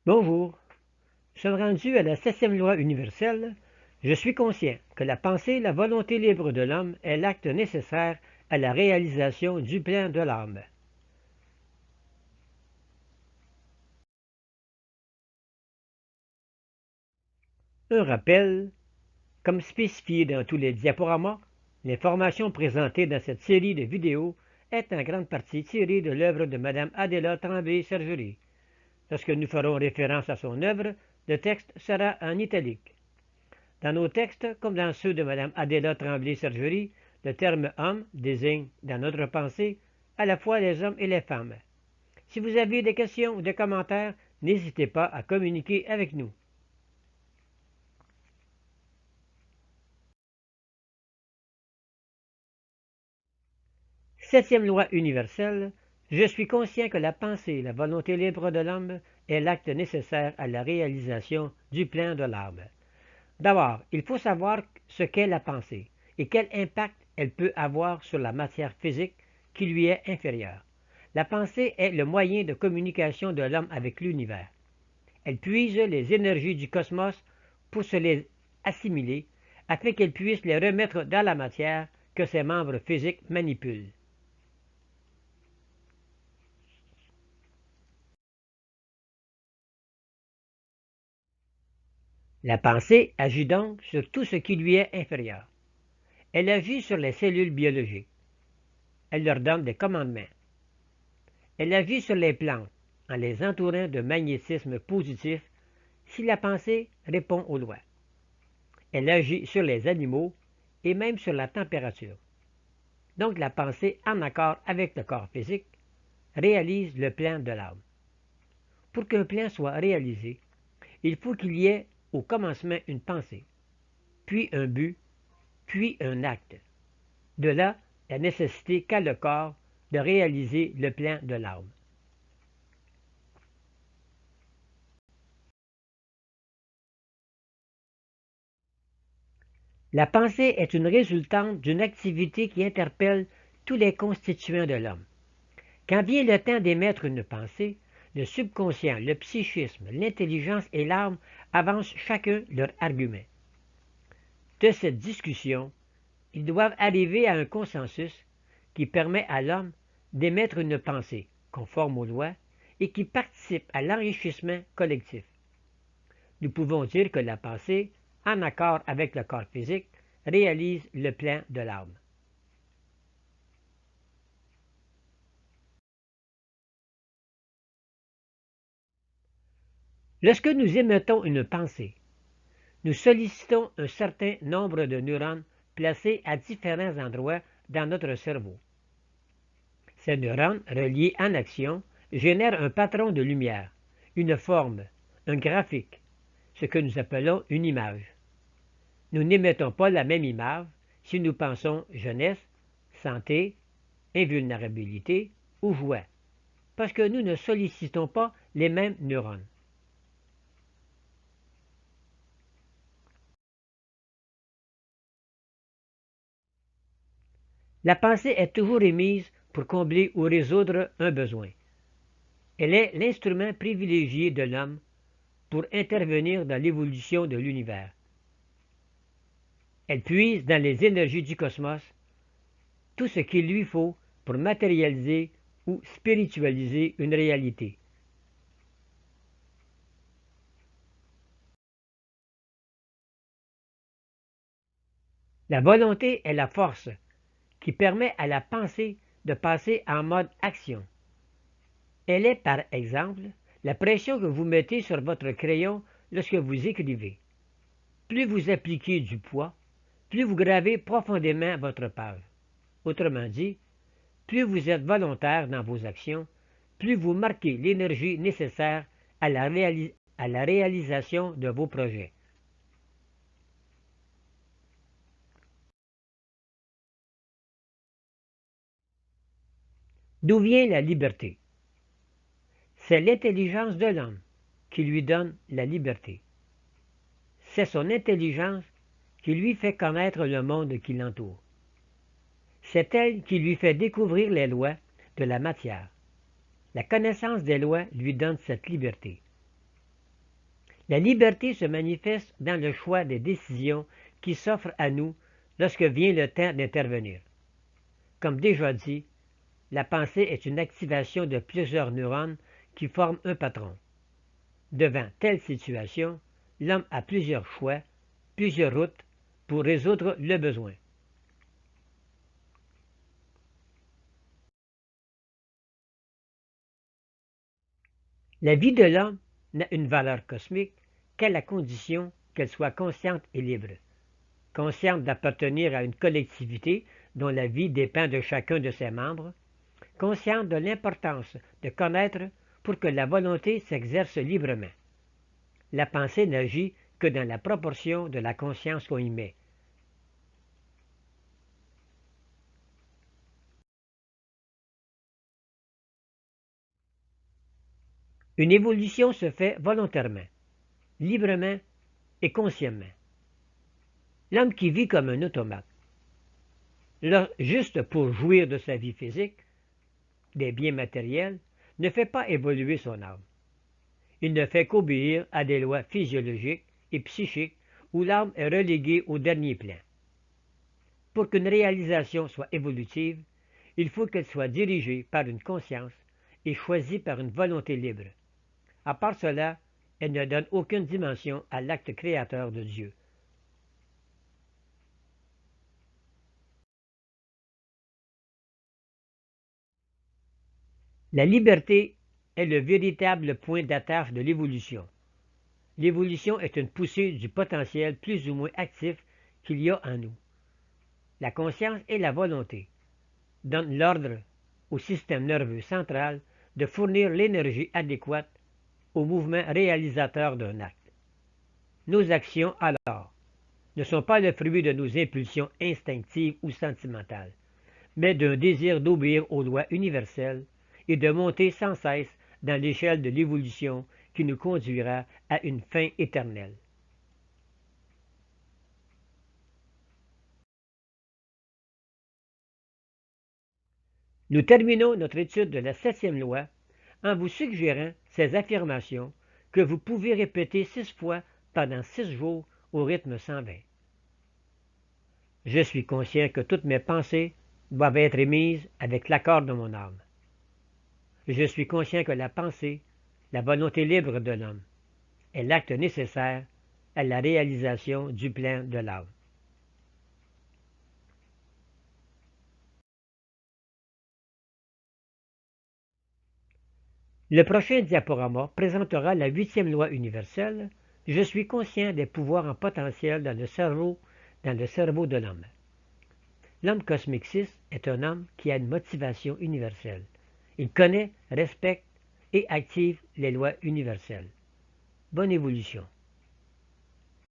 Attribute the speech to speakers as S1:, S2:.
S1: Bonjour, nous sommes rendus à la 7e loi universelle. Je suis conscient que la pensée, la volonté libre de l'homme est l'acte nécessaire à la réalisation du plan de l'âme. Un rappel, comme spécifié dans tous les diaporamas, l'information présentée dans cette série de vidéos est en grande partie tirée de l'œuvre de Mme Adéla Tremblay-Sergerie. Lorsque nous ferons référence à son œuvre, le texte sera en italique. Dans nos textes, comme dans ceux de Mme Adéla Tremblay-Sergerie, le terme homme désigne, dans notre pensée, à la fois les hommes et les femmes. Si vous avez des questions ou des commentaires, n'hésitez pas à communiquer avec nous. Septième loi universelle, je suis conscient que la pensée, la volonté libre de l'homme, est l'acte nécessaire à la réalisation du plan de l'âme. D'abord, il faut savoir ce qu'est la pensée et quel impact elle peut avoir sur la matière physique qui lui est inférieure. La pensée est le moyen de communication de l'homme avec l'univers. Elle puise les énergies du cosmos pour se les assimiler afin qu'elle puisse les remettre dans la matière que ses membres physiques manipulent. La pensée agit donc sur tout ce qui lui est inférieur. Elle agit sur les cellules biologiques. Elle leur donne des commandements. Elle agit sur les plantes en les entourant de magnétisme positif si la pensée répond aux lois. Elle agit sur les animaux et même sur la température. Donc la pensée, en accord avec le corps physique, réalise le plan de l'âme. Pour qu'un plan soit réalisé, il faut qu'il y ait au commencement une pensée, puis un but, puis un acte. De là, la nécessité qu'a le corps de réaliser le plan de l'âme. La pensée est une résultante d'une activité qui interpelle tous les constituants de l'homme. Quand vient le temps d'émettre une pensée, le subconscient, le psychisme, l'intelligence et l'âme avancent chacun leur argument. De cette discussion, ils doivent arriver à un consensus qui permet à l'homme d'émettre une pensée conforme aux lois et qui participe à l'enrichissement collectif. Nous pouvons dire que la pensée, en accord avec le corps physique, réalise le plan de l'âme. Lorsque nous émettons une pensée, nous sollicitons un certain nombre de neurones placés à différents endroits dans notre cerveau. Ces neurones, reliés en action, génèrent un patron de lumière, une forme, un graphique, ce que nous appelons une image. Nous n'émettons pas la même image si nous pensons jeunesse, santé, invulnérabilité ou joie, parce que nous ne sollicitons pas les mêmes neurones. La pensée est toujours émise pour combler ou résoudre un besoin. Elle est l'instrument privilégié de l'homme pour intervenir dans l'évolution de l'univers. Elle puise dans les énergies du cosmos tout ce qu'il lui faut pour matérialiser ou spiritualiser une réalité. La volonté est la force qui permet à la pensée de passer en mode action. Elle est, par exemple, la pression que vous mettez sur votre crayon lorsque vous écrivez. Plus vous appliquez du poids, plus vous gravez profondément votre page. Autrement dit, plus vous êtes volontaire dans vos actions, plus vous marquez l'énergie nécessaire à la réalisation de vos projets. D'où vient la liberté? C'est l'intelligence de l'homme qui lui donne la liberté. C'est son intelligence qui lui fait connaître le monde qui l'entoure. C'est elle qui lui fait découvrir les lois de la matière. La connaissance des lois lui donne cette liberté. La liberté se manifeste dans le choix des décisions qui s'offrent à nous lorsque vient le temps d'intervenir. Comme déjà dit, la pensée est une activation de plusieurs neurones qui forment un patron. Devant telle situation, l'homme a plusieurs choix, plusieurs routes pour résoudre le besoin. La vie de l'homme n'a une valeur cosmique qu'à la condition qu'elle soit consciente et libre, consciente d'appartenir à une collectivité dont la vie dépend de chacun de ses membres, consciente de l'importance de connaître pour que la volonté s'exerce librement. La pensée n'agit que dans la proportion de la conscience qu'on y met. Une évolution se fait volontairement, librement et consciemment. L'homme qui vit comme un automate, juste pour jouir de sa vie physique, des biens matériels, ne fait pas évoluer son âme. Il ne fait qu'obéir à des lois physiologiques et psychiques où l'âme est reléguée au dernier plan. Pour qu'une réalisation soit évolutive, il faut qu'elle soit dirigée par une conscience et choisie par une volonté libre. À part cela, elle ne donne aucune dimension à l'acte créateur de Dieu. La liberté est le véritable point d'attache de l'évolution. L'évolution est une poussée du potentiel plus ou moins actif qu'il y a en nous. La conscience et la volonté donnent l'ordre au système nerveux central de fournir l'énergie adéquate au mouvement réalisateur d'un acte. Nos actions, alors, ne sont pas le fruit de nos impulsions instinctives ou sentimentales, mais d'un désir d'obéir aux lois universelles et de monter sans cesse dans l'échelle de l'évolution qui nous conduira à une fin éternelle. Nous terminons notre étude de la 7e loi en vous suggérant ces affirmations que vous pouvez répéter 6 fois pendant 6 jours au rythme 120. Je suis conscient que toutes mes pensées doivent être émises avec l'accord de mon âme. Je suis conscient que la pensée, la volonté libre de l'homme, est l'acte nécessaire à la réalisation du plan de l'âme. Le prochain diaporama présentera la 8e loi universelle. Je suis conscient des pouvoirs en potentiel dans le cerveau de l'homme. L'homme cosmique 6 est un homme qui a une motivation universelle. Il connaît, respecte et active les lois universelles. Bonne évolution.